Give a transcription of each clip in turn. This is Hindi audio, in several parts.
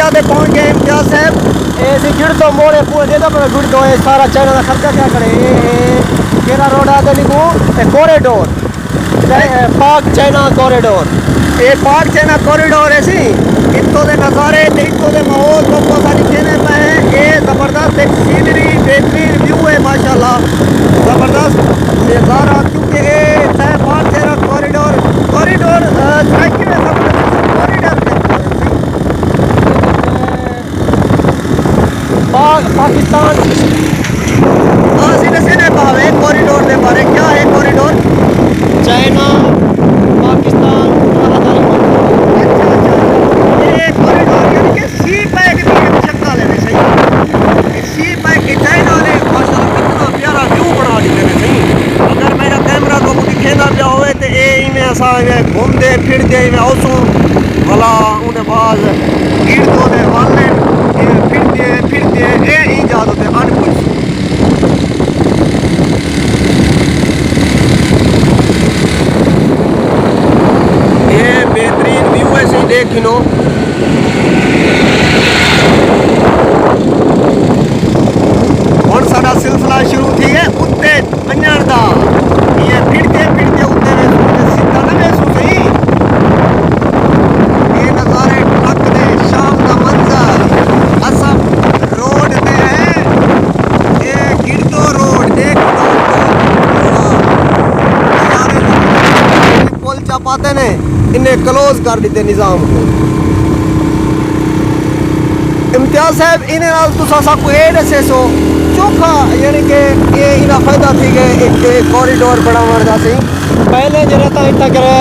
जाते पहुंच गए इम्तियाज साहब। ऐसे गिर तो मोड़े पूरे दे दो पर गिर दो ये सारा चाइना का खर्चा क्या करे। केरा रोड आते लिखो कॉरिडोर पाक चाइना कॉरिडोर। ये पाक चाइना कॉरिडोर है सी इतों के नज़ारे इतों के माहौल लोगों सारी कहने पे है। ये ज़बरदस्त एक सीनरी बेहतरीन व्यू है माशाल्लाह ज़बरदस्त नज़ारा क्योंकि ये पाक चाइना कॉरिडोर कॉरिडोर पाकिस्तान सीधे सीधे भावे कॉरिडोर के बारे क्या है कॉरिडोर चाइना पाकिस्तान ये कॉरिडोर यानी कि सी पैक की शक्ल है सही सी पैक की चाइना ने माशाल्लाह कितना प्यारा व्यू बना दिए ने सही। अगर मेरा कैमरा तो दिखेंदा पिया होवे तो ये इवें असां घूमते फिरते इवें आउसूं भला उनके बाद गिरदों ने वाले फिरते फिरते ये ईजाद होते अनकुछ ये बेहतरीन व्यू है सही देख लो। और सारा सिलसिला शुरू थी है उत्ते वञण दा ये फिरते फिरते उत्ते सीधा ना वेसू सही ये नज़ारे ट्रक दे शाम का मंजर असम रोड पे है ये गिरदो रोड देख पुल चापाते ने इन्हें क्लोज कर देते निज़ाम को। इम्तियाज साहब इन्हें नाल तुसा सबको ये दसे सो चोखा यानी कि ये इना फायदा थी कि एक कॉरिडोर बनावन दा सी पहले जरा ता इतना करे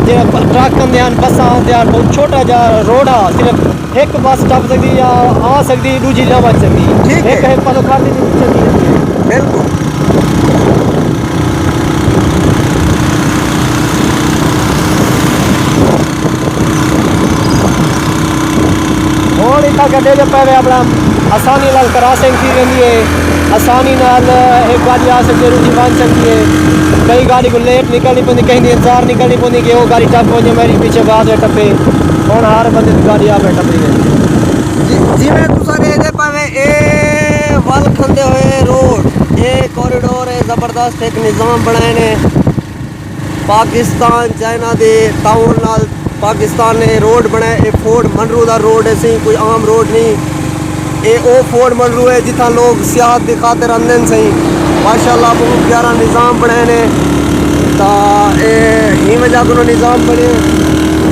जरा ट्रक आंदे हैं बस आंदे हैं बहुत छोटा जा रोड आ सिर्फ एक बस टप सकती या आ सकती दूजी ना बच सकती ठीक है एक पासों खाली नहीं चलती बिल्कुल। और इतना गड्ढे जो पहले अपना आसानी नाल क्रॉसिंग की रही है आसानी नाल एक गाड़ी आ सकती है दूसरी बन सकती है कई गाड़ी को लेट निकलनी पौंदी कहीं इंतजार निकलनी पौंदी कि वो गाड़ी टप हो जाए मेरी पीछे बाद में टप्पे और हर बंदे की गाड़ी आप टप्पी गई जिमें तुसा देखते पावे ए वल खंदे हुए रोड ये कॉरिडोर है ज़बरदस्त एक निज़ाम बनाए ने पाकिस्तान चाइना दे ताउन नाल पाकिस्तान ने रोड बनाए ये फोर्ट मनरू का रोड है सही कोई आम रोड नहीं ये ओ फोर्ट मनरू है जितना लोग सियाहत की खातिर आंदे सही माशाल्लाह बहुत प्यारा निज़ाम बनाए ने ही वजह को निज़ाम बने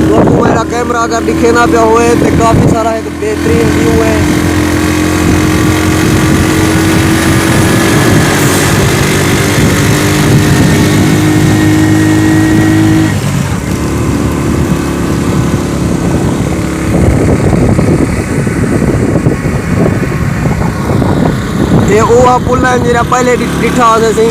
लोग मेरा कैमरा अगर दिखे ना पे हुए तो काफ़ी सारा एक बेहतरीन व्यू है। ये वो पुल है जरा पहले डिठा सही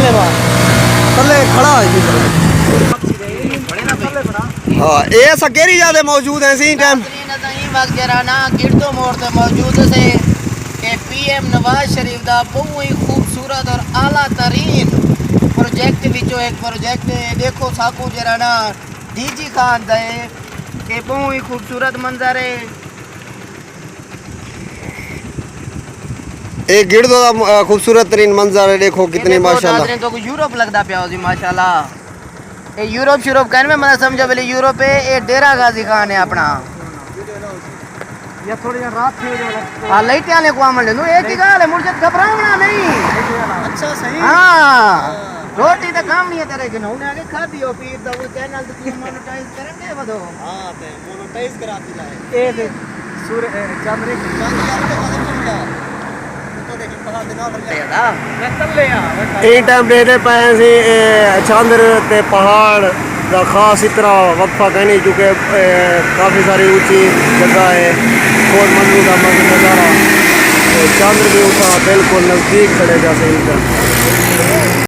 थल्ले मार थल्ले खड़ा है जी हाँ ये सकेरी ज्यादा मौजूद है इसी टाइम वक्त जराना गिरदो मोड़ ते मौजूद से कि पीएम नवाज शरीफ दा बहुत ही खूबसूरत और आला तरीन प्रोजेक्ट विचो एक प्रोजेक्ट है। देखो साकू जराना डीजी खान दे के बहुत ही खूबसूरत मंजर है। एक गिरदो दा खूबसूरत तरीन मंजर है। देखो कितनी माशाल्लाह तो यूरोप लगदा पिया जी माशाल्लाह। ये यूरोप कहने में मतलब समझो बोले यूरोप है। ये डेरा गाजी खान है अपना ये थोड़ी रात थी हाँ लाइट आने को अमल नो एक ही गाल है मुझे घबराना नहीं। अच्छा सही हाँ रोटी तो काम नहीं है तेरे के ना आगे खा दियो फिर तो वो चैनल तो तुम मोनेटाइज करेंगे बदो हां ते मोनेटाइज करा दिला है ए देख सूर्य चंद्र चांद यार के पता चलता तो देखी पहाड़ दिना भर गया मैं चल ले आ ਇਹ ਟਾਈਮ ਦੇਖਦੇ ਪਏ ਸੀ ਚੰਦਰ ਤੇ ਪਹਾੜ ਦਾ ਖਾਸ ਇਤਰਾ ਵਕਫਾ कहनी चुके काफ़ी सारी ऊंची जगह है बहुत मंजर का नज़ारा चंद्र भी उठा बिल्कुल नज़दीक खड़े जा सही